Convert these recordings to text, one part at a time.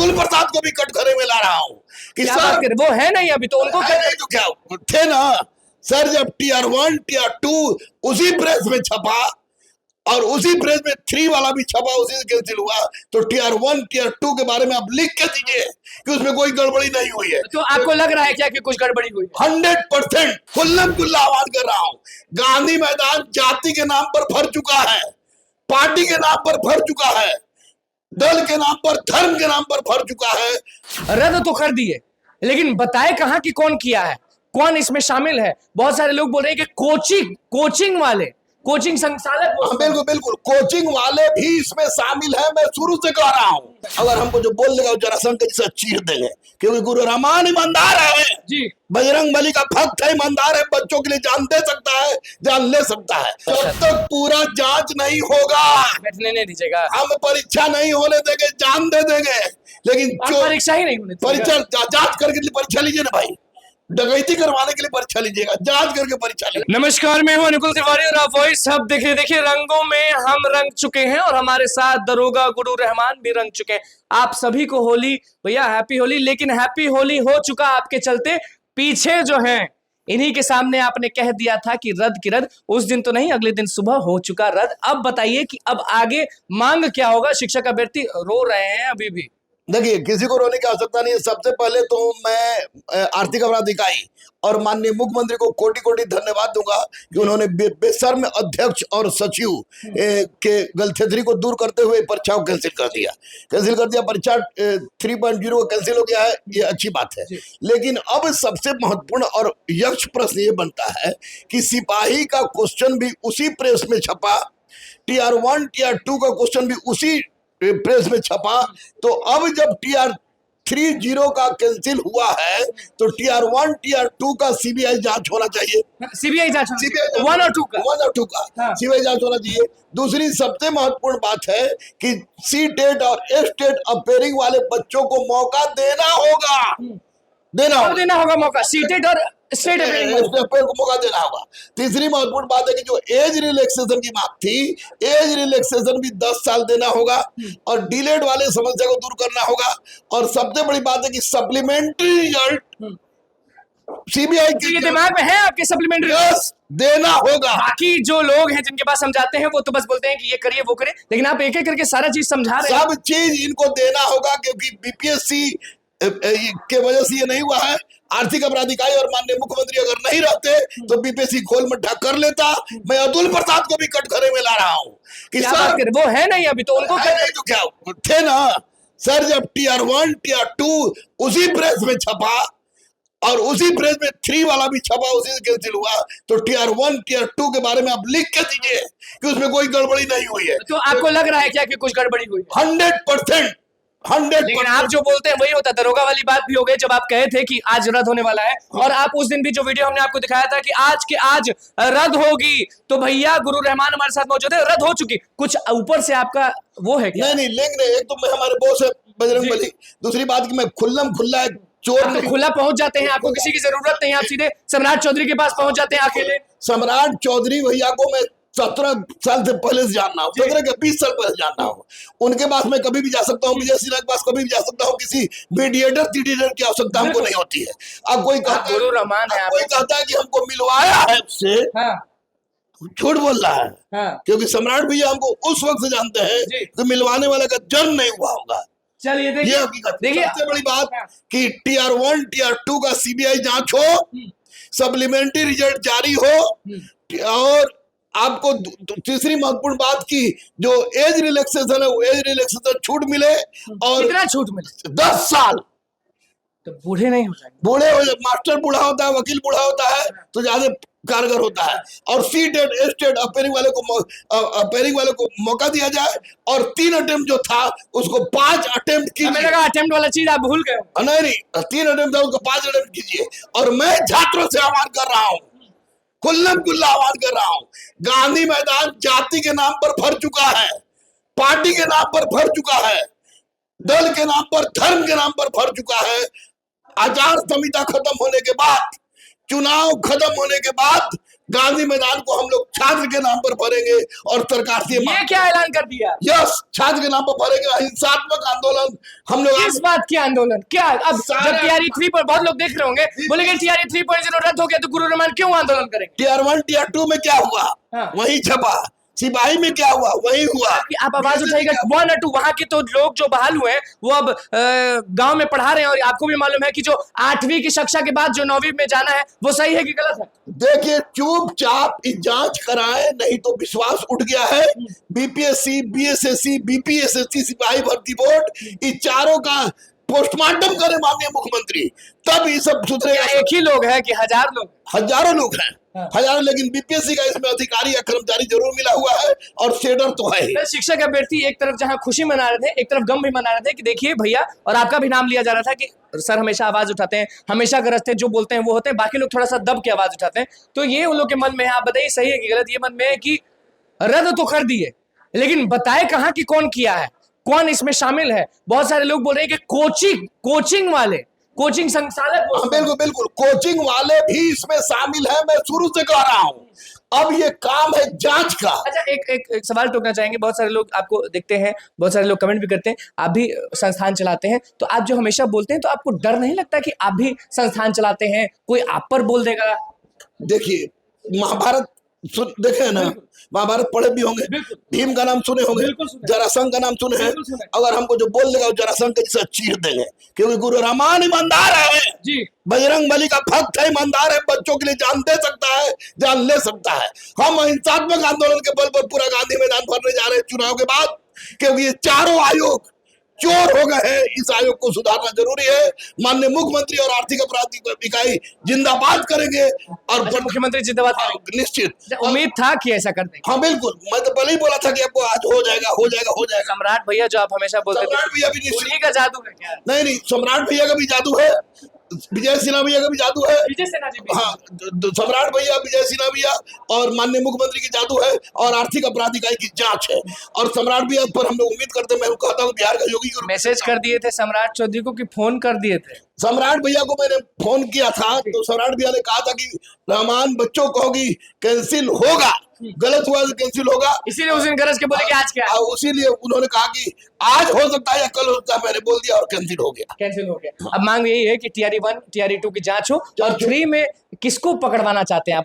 अतुल प्रसाद को भी कटघरे में ला रहा हूं कि क्या बात करें, वो है नहीं अभी तो उनको है नहीं तो क्या थे ना सर। जब टीआर 1 टीआर 2 उसी प्रेस में छपा और उसी प्रेस में 3 वाला भी छपा, उसी से कैंसिल हुआ, तो टीआर 1 टीआर 2 के बारे में आप लिख के दीजिए कि उसमें कोई गड़बड़ी नहीं हुई है। तो आपको लग रहा है क्या कि कुछ गड़बड़ी हुई है? 100% खुल्लम खुल्ला आवाज कर रहा हूं, गांधी मैदान जाति के नाम पर भर चुका है, पार्टी के नाम पर भर चुका है, दल के नाम पर, धर्म के नाम पर भर चुका है। रद्द तो कर दिए, लेकिन बताए कहां कि कौन किया है, कौन इसमें शामिल है। बहुत सारे लोग बोल रहे हैं कि कोचिंग वाले, कोचिंग संचालक, बिल्कुल बिल्कुल कोचिंग वाले भी इसमें शामिल है। मैं शुरू से कह रहा हूं, अगर हमको जो बोल देगा जरासंध के जैसा चीर देंगे, क्योंकि गुरु रहमान ईमानदार है जी, बजरंग बली का भक्त है, ईमानदार है, बच्चों के लिए जान दे सकता है, जान ले सकता है। जब तक पूरा जांच नहीं होगा बैठने नहीं दीजिएगा, हम परीक्षा नहीं होने देंगे, जान दे देंगे, लेकिन परीक्षा ही नहीं होने परीक्षा जांच करके परीक्षा लीजिए ना भाई, डकैती करवाने के लिए परीक्षा लीजिएगा, जांच करके परीक्षा लीजिए। नमस्कार, मैं हूं अनुकुल तिवारी और आप वॉइस हब देखिए रंगों में हम रंग चुके हैं और हमारे साथ दरोगा गुरु रहमान भी रंग चुके हैं। आप सभी को होली भैया, हैप्पी होली। लेकिन हैप्पी होली हो चुका आपके चलते, पीछे जो है इन्हीं के सामने आपने कह दिया था कि रद्द की रद्द, उस दिन तो नहीं, अगले दिन सुबह हो चुका रद्द। अब बताइए कि अब आगे मांग क्या होगा? शिक्षक अभ्यर्थी रो रहे हैं अभी भी। देखिए, किसी को रोने की आवश्यकता नहीं है। सबसे पहले तो मैं आर्थिक अपराध इकाई और माननीय मुख्यमंत्री को कोटि कोटि धन्यवाद दूंगा कि उन्होंने बेशर्म अध्यक्ष और सचिव के गलथेथरी को दूर करते हुए परीक्षा को कैंसिल कर दिया। परीक्षा 3.0 को कैंसिल हो गया है, ये अच्छी बात है। लेकिन अब सबसे महत्वपूर्ण और यक्ष प्रश्न ये बनता है कि सिपाही का क्वेश्चन भी उसी प्रेस में छपा, टीआर 1 टीआर 2 का क्वेश्चन भी उसी प्रेस में छपा, तो अब जब टीआर 30 का कैंसिल हुआ है तो टीआर 1 टीआर 2 का सीबीआई जांच होना चाहिए। सीबीआई जांच 1 और 2 का सीबीआई जांच होना चाहिए। दूसरी सबसे महत्वपूर्ण बात है कि सी टेट और एस टेट अपेयरिंग वाले बच्चों को मौका देना होगा मौका, सीटेड और स्टेट को मौका देना होगा। तीसरी महत्वपूर्ण बात है कि जो एज रिलैक्सेशन की बात थी, एज रिलैक्सेशन भी 10 साल देना होगा और डिलेड वाले समस्या को दूर करना होगा। और सबसे बड़ी बात है कि सप्लीमेंट्री रिजल्ट सीबीआई के दिमाग में है आपके, सप्लीमेंट्री देना होगा। बाकी जो लोग हैं जिनके पास समझाते हैं वो तो बस बोलते हैं कि ये करिए वो करिए, लेकिन आप एक एक करके सारा चीज समझा रहे हैं। सब चीज इनको देना होगा, क्योंकि बीपीएससी के वजह से ये नहीं हुआ है। आर्थिक अपराध इकाई और माननीय मुख्यमंत्री अगर नहीं रहते तो बीपीएससी खोल मट्ठा कर लेता। मैं अतुल प्रसाद को भी कटघरे में ला रहा हूं कि सर, वो है नहीं अभी तो उनको है नहीं तो क्या थे ना सर। जब टीआर 1 टीआर 2 उसी प्रेस में छपा और उसी प्रेस में 3 वाला भी छपा, उसी से कैंसिल हुआ, तो टीआर 1 टीआर 2 के बारे में आप लिख के दीजिए कि उसमें कोई गड़बड़ी नहीं हुई है। तो आपको लग रहा है क्या कि कुछ गड़बड़ी हुई? 100%। लेकिन आप जो बोलते हैं वही होता है। दरोगा वाली बात भी हो गई जब आप कहे थे कि आज रद्द होने वाला है, और आप उस दिन भी जो वीडियो हमने आपको दिखाया था कि आज के आज रद्द होगी, तो भैया गुरु रहमान हमारे साथ मौजूद है, रद्द हो चुकी। कुछ ऊपर से आपका वो है क्या? नहीं लिंक नहीं। एक तो मैं हमारे बॉस है बजरंग बली, दूसरी बात कि मैं खुल्लम खुल्ला चोर तो खुला पहुंच जाते हैं, आपको किसी की जरूरत नहीं, आप सीधे सम्राट चौधरी के पास पहुंच जाते हैं अकेले। सम्राट चौधरी भैया को मैं 17 साल से पहले से जानना हूँ, 17 के 20 साल पहले जानना हूँ। उनके पास मैं कभी भी जा सकता हूँ, विजय सिन्हा के पास कभी भी जा सकता हूँ। किसी मीडिएटर की आवश्यकता हमको नहीं होती है। अब कोई कहता गुरु रहमान है, कोई कहता है कि हमको मिलवाया है उससे, झूठ बोल रहा है। क्योंकि सम्राट भैया हमको उस वक्त से जानते हैं तो मिलवाने वाले का जन्म नहीं हुआ होगा। चलिए देखिए सबसे बड़ी बात कि टीआर 1 टीआर 2 का सीबीआई जांच हो, सप्लीमेंट्री रिजल्ट जारी हो, और आपको तीसरी महत्वपूर्ण बात की जो एज रिलैक्सेशन है वो एज रिलैक्सेशन छूट मिले। और कितना छूट मिले? 10 साल। तो बूढ़े नहीं हो जाएंगे? बूढ़े हो, मास्टर बूढ़ा होता है, वकील बूढ़ा होता है तो ज्यादा कारगर होता है। और CTET STET appearing वाले को मौका दिया जाए, और 3 अटेम्प्ट जो था उसको 5 अटेम्प्ट कीजिए। हमें लगा अटेम्प्ट वाला चीज आप भूल गए। नहीं, 3 अटेम्प्ट था उसको 5 अटेम्प्ट कीजिए। और मैं छात्रों से आह्वान कर रहा हूँ, खुल्लम खुल्ला आह्वान कर रहा हूं, गांधी मैदान जाति के नाम पर भर चुका है, पार्टी के नाम पर भर चुका है, दल के नाम पर, धर्म के नाम पर भर चुका है। आचार संहिता खत्म होने के बाद, चुनाव खत्म होने के बाद गांधी मैदान को हम लोग छात्र के नाम पर भरेंगे और सरकार से ये क्या ऐलान कर दिया? यस, छात्र के नाम पर भरेंगे। अहिंसात्मक आंदोलन हम लोग किस बात की आंदोलन? क्या अब सारे- जब टीआरई 3 पर बहुत लोग देख रहे होंगे, बोलेंगे टीआरई 3.0 रद्द हो गया तो गुरु रहमान क्यों आंदोलन करेंगे? टियर 1 टियर 2 में क्या हुआ हाँ। वही छपा, सिपाही में क्या हुआ वही हुआ। कि आप आवाज उठाइएगा 1 और 2, वहां के तो लोग जो बहाल हुए हैं वो अब गांव में पढ़ा रहे हैं, और आपको भी मालूम है कि जो 8वीं की कक्षा के बाद जो 9वीं में जाना है वो सही है कि गलत है? देखिए, चुपचाप जांच कराएं, नहीं तो विश्वास उठ गया है। बीपीएससी, बीएसएससी, बीपीएसएससी, सिपाही भर्ती बोर्ड, इन चारों का पोस्टमार्टम करे माननीय मुख्यमंत्री, तब ये सब सुधरेगा। क्या एक ही लोग है कि हजार लोग? हजारों लोग हैं, हाँ। हजारों, लेकिन बीपीएससी का इसमें अधिकारी या कर्मचारी जरूर मिला हुआ है और शेडर तो है ही। तो शिक्षक अभ्यर्थी एक तरफ जहां खुशी मना रहे थे, एक तरफ गम भी मना रहे थे कि देखिए भैया, और आपका भी नाम लिया जा रहा था कि सर हमेशा आवाज उठाते हैं, हमेशा गरजते हैं, जो बोलते हैं वो होते हैं, बाकी लोग थोड़ा सा दब के आवाज उठाते हैं। तो ये उन लोग के मन में है। आप बताइए सही है कि गलत? ये मन में है कि रद्द तो कर दिए, लेकिन बताए कहाँ कि कौन किया है, कौन इसमें शामिल है। बहुत सारे लोग बोल रहे हैं कि कोचिंग वाले, कोचिंग संचालक, हाँ, बिल्कुल बिल्कुल, कोचिंग वाले भी इसमें शामिल है। मैं शुरू से कह रहा हूँ, अब ये काम है जांच का। अच्छा, एक सवाल टोकना चाहेंगे। बहुत सारे लोग आपको देखते हैं, बहुत सारे लोग कमेंट भी करते हैं, आप भी संस्थान चलाते हैं, तो आप जो हमेशा बोलते हैं, तो आपको डर नहीं लगता कि आप भी संस्थान चलाते हैं, कोई आप पर बोल देगा? देखिए, महाभारत देखे ना, महाभारत पढ़े भी होंगे, भीम का नाम सुने होंगे, जरासंध का नाम सुने हैं। अगर हमको जो बोल देगा जरासंध के जैसा चीर देंगे, क्योंकि गुरु रहमान ईमानदार है जी, बजरंग बली का भक्त है, ईमानदार है, बच्चों के लिए जान दे सकता है, जान ले सकता है। हम अहिंसात्मक आंदोलन के बल पर पूरा गांधी मैदान भरने जा रहे हैं चुनाव के बाद, क्योंकि ये चारों आयोग चोर हो गए हैं। इस आयोग को सुधारना जरूरी है। माननीय मुख्यमंत्री और आर्थिक अपराध इकाई जिंदाबाद करेंगे और मुख्यमंत्री जिंदाबाद करेंगे। निश्चित उम्मीद था कि ऐसा कर देंगे। हाँ बिल्कुल, मैं तो पहले ही बोला था कि आपको आज हो जाएगा, हो जाएगा, हो जाएगा। सम्राट भैया जो आप हमेशा बोलते थे, सम्राट भैया भी निश्चित, उन्हीं का जादू है क्या? नहीं, सम्राट भैया का भी जादू है, विजय सिन्हा भैया का भी जादू है। विजय सिन्हा जी भी? हाँ, सम्राट भैया, विजय सिन्हा भैया और माननीय मुख्यमंत्री की जादू है, और आर्थिक अपराध इकाई की जांच है। और सम्राट भैया पर हम लोग उम्मीद करते हैं। मैं कहता हूँ बिहार का योगी को मैसेज कर दिए थे सम्राट चौधरी को कि फोन कर दिए थे? सम्राट भैया को मैंने फोन किया था, तो सम्राट भैया ने कहा था कि रहमान बच्चों कहोगी कैंसिल होगा, गलत हुआ तो कैंसिल होगा। इसीलिए उस दिन गरज के बोले कि आज क्या है? उसीलिए उन्होंने कहा कि आज हो सकता है या कल हो सकता है, मैंने बोल दिया और कैंसिल हो गया। कैंसिल हो गया। अब मांग यही है कि टीआरई 1 टीआरई 2 की जांच हो, और 3 में किसको पकड़वाना चाहते हैं आप?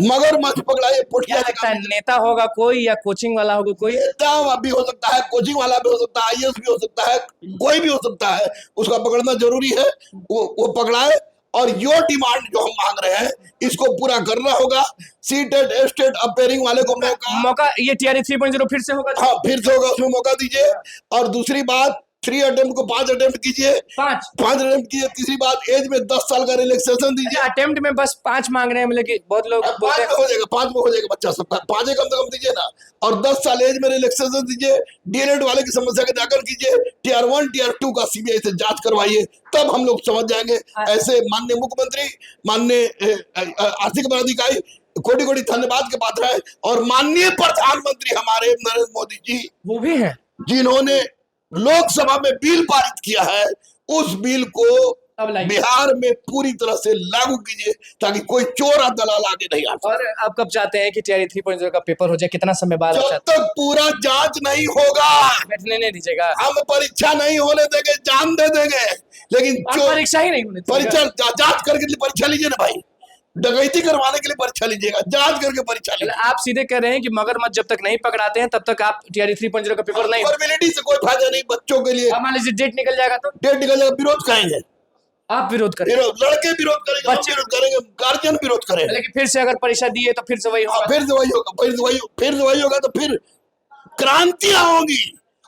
मगरमच्छ पकड़ाए, क्या पुठिया लगता है, नेता होगा कोई या कोचिंग वाला होगा कोई? नेता भी हो सकता है, कोचिंग वाला भी हो सकता है, आईएएस भी हो सकता है, कोई भी हो सकता है। उसका पकड़ना जरूरी है, वो पकड़ाए। और यो डिमांड जो हम मांग रहे हैं इसको पूरा करना होगा। सीटेट एस्टेट अपेयरिंग वाले को मौका ये टीआरई 3.0 फिर से होगा? हाँ, फिर से होगा, उसमें मौका दीजिए। और दूसरी बात, 3 अटेम्प्ट को 5 अटेम्प्ट कीजिए, 5 अटेम्प्ट कीजिए। तीसरी बात, एज में 10 साल का रिलैक्सेशन दीजिए। अटेम्प्ट में बस 5 मांग रहे हैं, मतलब कि बहुत लोग बोलते हैं 5 में हो जाएगा, 5 में हो जाएगा बच्चा सबका, 5 कम से कम दीजिए ना। और 10 साल एज में रिलैक्सेशन दीजिए। डीएलएड वाले की समस्या का जाकर कीजिए। टियर 1 टियर 2 का सीबीआई से जांच करवाइए, तब हम लोग समझ जाएंगे। ऐसे माननीय मुख्यमंत्री, माननीय आर्थिक अपराध इकाई कोटि कोटि धन्यवाद के पात्र है। और माननीय प्रधानमंत्री हमारे नरेंद्र मोदी जी, वो भी है, जिन्होंने लोकसभा में बिल पारित किया है, उस बिल को बिहार में पूरी तरह से लागू कीजिए, ताकि कोई चोर और दलाल आगे नहीं आ। और आप कब चाहते हैं कि टीआरई 3.0 का पेपर हो जाए? कितना समय बाद? जब तक पूरा जांच नहीं होगा बैठने नहीं दीजिएगा। हम परीक्षा नहीं होने देंगे, जान दे देंगे, लेकिन परीक्षा ही नहीं होने परीक्षा जांच करके परीक्षा लीजिए ना भाई। डकैती करवाने के लिए परीक्षा लीजिएगा, जांच करके परीक्षा लीजिए। आप सीधे कह रहे हैं कि मगरमच्छ जब तक नहीं पकड़ाते हैं तब तक आप टीआरई 3.0 का पेपर नहीं? फॉर्मेलिटी से कोई फायदा नहीं बच्चों के लिए। मान लीजिए डेट निकल जाएगा तो? डेट निकल जाएगा, विरोध करेंगे। आप विरोध करेंगे? लड़के विरोध करेंगे, बच्चे विरोध करेंगे, गार्जियन विरोध करेंगे। लेकिन फिर से अगर परीक्षा दिए तो फिर से वही होगा? फिर से वही होगा, फिर से वही होगा। तो फिर क्रांतियां होंगी,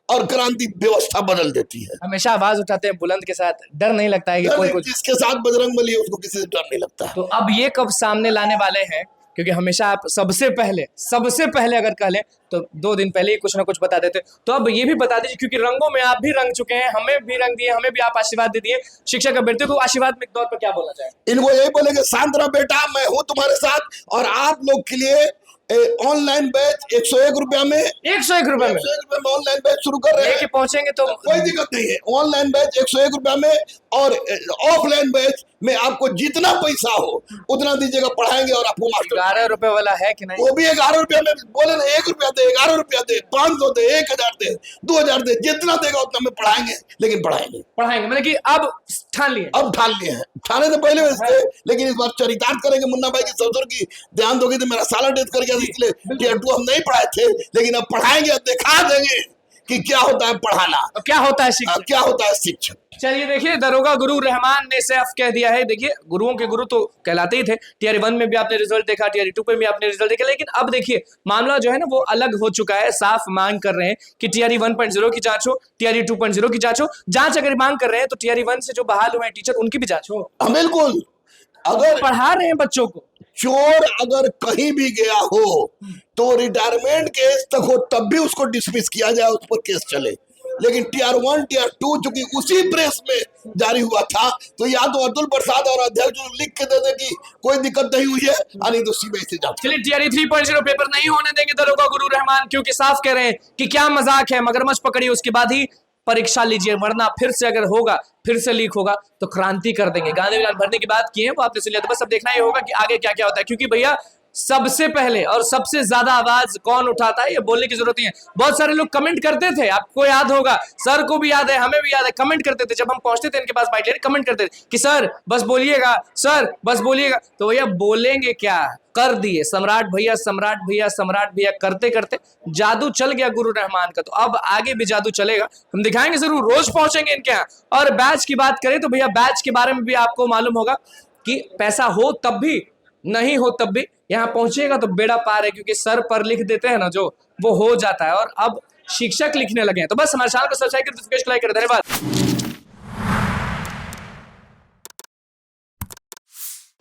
और क्रांति व्यवस्था बदल देती है। हमेशा आवाज उठाते हैं बुलंद के साथ, डर नहीं लगता है कि कोई कुछ? जिसके साथ बजरंग बली है उसको किसी से डर नहीं लगता। तो अब ये कब सामने लाने वाले हैं? क्योंकि हमेशा आप सबसे पहले अगर कह लें तो 2 दिन पहले ही कुछ ना कुछ बता देते। तो अब ये भी बता दीजिए, क्योंकि रंगों में आप भी रंग चुके हैं, हमें भी रंग दिए, हमें भी आप आशीर्वाद दे दिए। शिक्षक अभ्यर्थियों को आशीर्वाद में तौर पर क्या बोलना चाहें? इनको यही बोलेंगे, शांत रहो बेटा, मैं हूं तुम्हारे साथ। और आप लोग के लिए ऑनलाइन बैच 101 रुपया में, 101 रुपए में ऑनलाइन बैच शुरू कर रहे हैं। लेके पहुंचेंगे तो कोई दिक्कत नहीं है। ऑनलाइन बैच 101 रुपया में, और ऑफलाइन बैच में आपको जितना पैसा हो उतना दीजिएगा, पढ़ाएंगे और आपको मास्टर 11 रुपए वाला है कि नहीं? वो भी 11 रुपया में बोले ना, 1 रुपया दे, 11 रुपया दे, 500 दे, 1000 दे, 2000 दे, जितना देगा उतना में पढ़ाएंगे, लेकिन पढ़ाएंगे। पढ़ाएंगे मतलब कि अब ठान लिए। अब ठान लिए हैं, ठाने से पहले वैसे थे, लेकिन इस बार चरितार्थ करेंगे। मुन्ना भाई की ससुर की देहांत होगी तो मेरा साला डेथ कर गया, इसलिए टियर 2 हम नहीं पढ़ाए थे, लेकिन अब पढ़ाएंगे, अब दिखा देंगे कि क्या होता है पढ़ाना, अब क्या होता है शिक्षक। क्या होता है शिक्षक। चलिए देखिए, दरोगा गुरु रहमान ने साफ कह दिया है। देखिए, गुरुओं के गुरु तो कहलाते ही थे। टीआर 1 में भी आपने रिजल्ट देखा, टीआर 2 पे भी आपने रिजल्ट देखा, लेकिन अब देखिए मामला जो है ना वो अलग हो चुका है। साफ मांग कर रहे हैं कि टीआर 1.0 की जांच हो, टीआर 2.0 की जांच हो। जांच अगर मांग कर रहे हैं तो टीआर 1 से जो बहाल हुए हैं टीचर, उनकी भी जांच हो। बिल्कुल, अगर पढ़ा रहे हैं बच्चों को, चोर अगर कहीं भी गया हो तो रिटायरमेंट केस तक हो तब भी उसको डिसमिस किया जाए, उस पर केस चले। लेकिन टीआर 1 टीआर 2 चूंकि उसी प्रेस में जारी हुआ था, तो या तो अतुल प्रसाद और अध्यक्ष लिख के दे दे कि कोई दिक्कत नहीं हुई है, नहीं तो सीबीआई से जांच। चलिए, टीआर 3.0 पेपर नहीं होने देंगे दरोगा गुरु रहमान, क्योंकि साफ कह रहे हैं कि क्या मजाक है, मगरमच्छ पकड़ी उसके बाद ही परीक्षा लीजिए, वरना फिर से अगर होगा, फिर से लीक होगा तो क्रांति कर देंगे। गांधी मैदान भरने की बात की है वो आपने सुन लिया, तो बस अब देखना ही होगा कि आगे क्या क्या होता है, क्योंकि भैया सबसे पहले और सबसे ज्यादा आवाज कौन उठाता है ये बोलने की जरूरत नहीं है। बहुत सारे लोग कमेंट करते थे, आपको याद होगा, सर को भी याद है, हमें भी याद है, कमेंट करते थे जब हम पहुंचते थे इनके पास बाइट लेने, कमेंट करते थे कि सर बस बोलिएगा, सर बस बोलिएगा। तो भैया बोलेंगे क्या, कर दिए सम्राट भैया, सम्राट भैया, सम्राट भैया करते करते जादू चल गया गुरु रहमान का। तो अब आगे भी जादू चलेगा, हम दिखाएंगे जरूर, रोज पहुंचेंगे इनके यहाँ। और बैच की बात करें तो भैया बैच के बारे में भी आपको मालूम होगा कि पैसा हो तब भी, नहीं हो तब भी यहाँ पहुंचेगा तो बेड़ा पार है, क्योंकि सर पर लिख देते हैं ना जो, वो हो जाता है। और अब शिक्षक लिखने लगे हैं। तो बस हमारे चैनल को सब्सक्राइब कर, धन्यवाद।